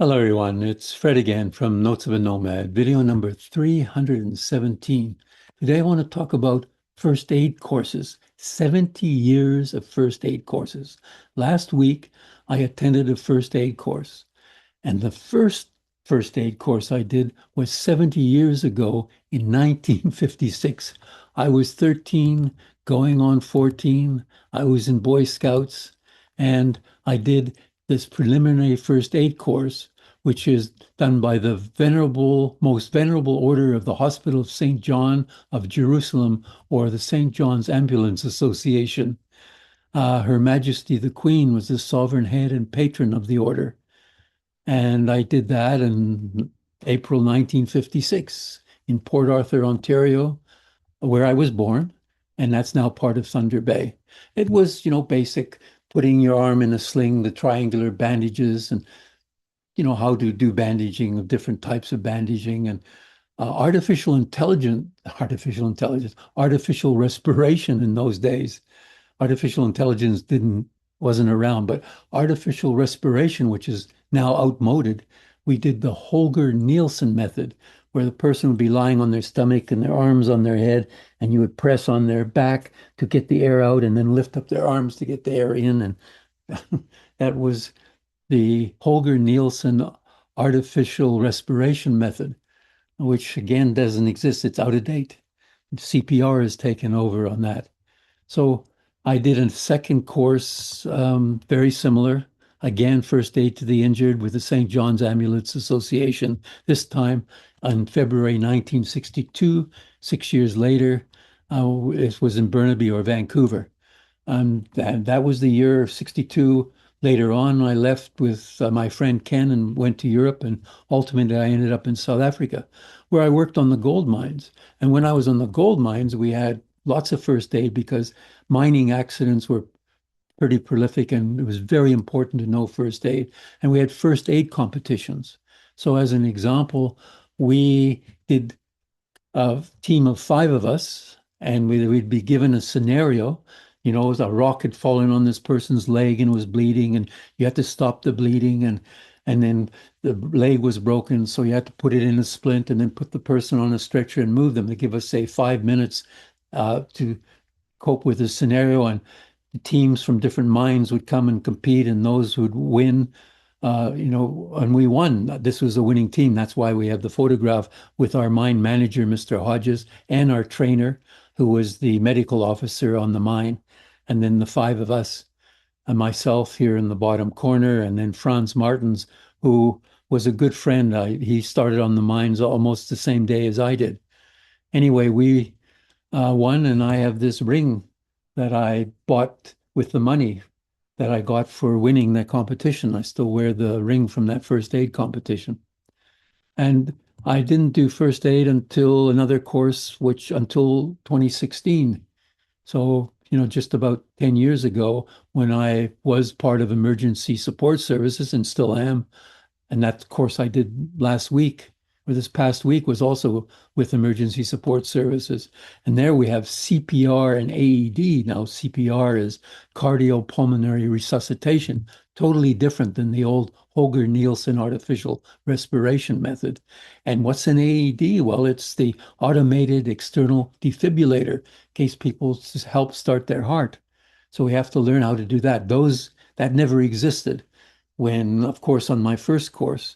Hello, everyone. It's Fred again from Notes of a Nomad, video number 317. Today, I want to talk about first aid courses, 70 years of first aid courses. Last week, I attended a first aid course, and the first aid course I did was 70 years ago in 1956. I was 13, going on 14. I was in Boy Scouts, and I did this preliminary first aid course, which is done by the most venerable order of the Hospital of St. John of Jerusalem, or the St. John's Ambulance Association. Her Majesty the Queen was the sovereign head and patron of the order. And I did that in April 1956 in Port Arthur, Ontario, where I was born. And that's now part of Thunder Bay. It was, basic putting your arm in a sling, the triangular bandages, and, how to do bandaging of different types of bandaging and artificial respiration in those days. Artificial intelligence wasn't around, but artificial respiration, which is now outmoded, we did the Holger Nielsen method, where the person would be lying on their stomach and their arms on their head, and you would press on their back to get the air out, and then lift up their arms to get the air in. And that was the Holger Nielsen artificial respiration method, which again doesn't exist. It's out of date. CPR has taken over on that. So I did a second course, very similar. Again, first aid to the injured with the St. John's Ambulance Association, this time on February 1962, 6 years later. It was in Burnaby or Vancouver. And that was the year of 62. Later on, I left with my friend Ken and went to Europe. And ultimately, I ended up in South Africa, where I worked on the gold mines. And when I was on the gold mines, we had lots of first aid because mining accidents were pretty prolific, and it was very important to know first aid. And we had first aid competitions. So, as an example, we did a team of five of us, and we'd be given a scenario. A rock had fallen on this person's leg and was bleeding, and you had to stop the bleeding, and then the leg was broken, so you had to put it in a splint and then put the person on a stretcher and move them. They give us, say, 5 minutes to cope with the scenario, and the teams from different mines would come and compete, and those who'd win, and we won. This was a winning team. That's why we have the photograph with our mine manager, Mr. Hodges, and our trainer, who was the medical officer on the mine, and then the five of us, and myself here in the bottom corner, and then Franz Martens, who was a good friend. He started on the mines almost the same day as I did. Anyway, we won, and I have this ring that I bought with the money that I got for winning that competition. I still wear the ring from that first aid competition. And I didn't do first aid until another course, which until 2016. So, just about 10 years ago, when I was part of emergency support services and still am. And that course I did last week, or this past week, was also with emergency support services. And there we have CPR and AED. Now, CPR is cardiopulmonary resuscitation, totally different than the old Holger Nielsen artificial respiration method. And what's an AED? Well, it's the automated external defibrillator in case people help start their heart. So we have to learn how to do that. That never existed when, of course, on my first course.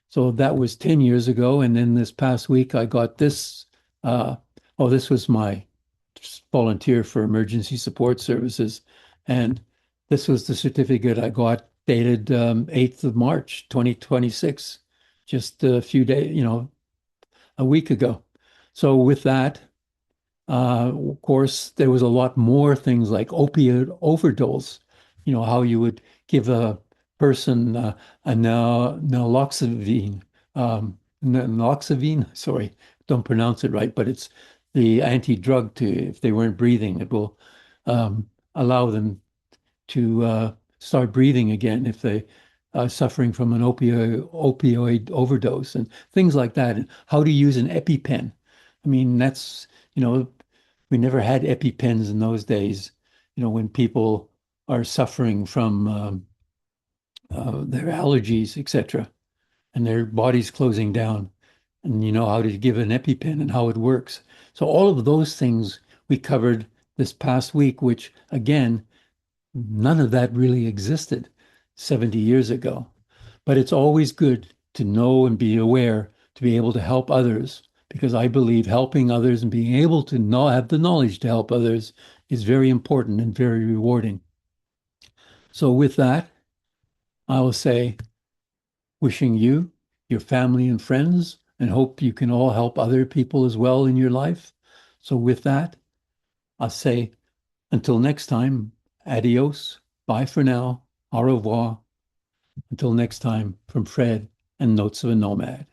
So that was 10 years ago. And then this past week, I got this. This was my volunteer for emergency support services. And this was the certificate I got dated 8th of March, 2026, just a few days, a week ago. So with that, of course, there was a lot more things like opioid overdose, how you would give a person a naloxone, sorry, don't pronounce it right, but it's the anti-drug if they weren't breathing. It will allow them to start breathing again if they are suffering from an opioid overdose and things like that. And how to use an EpiPen. I mean, we never had EpiPens in those days, when people are suffering from their allergies, etc. and their body's closing down, and you know how to give an EpiPen and how it works. So all of those things we covered this past week, which again, none of that really existed 70 years ago. But it's always good to know and be aware to be able to help others, because I believe helping others and being able to know, have the knowledge to help others is very important and very rewarding. So with that, I will say, wishing you, your family and friends, and hope you can all help other people as well in your life. So with that, I'll say, until next time, adios, bye for now, au revoir. Until next time, from Fred and Notes of a Nomad.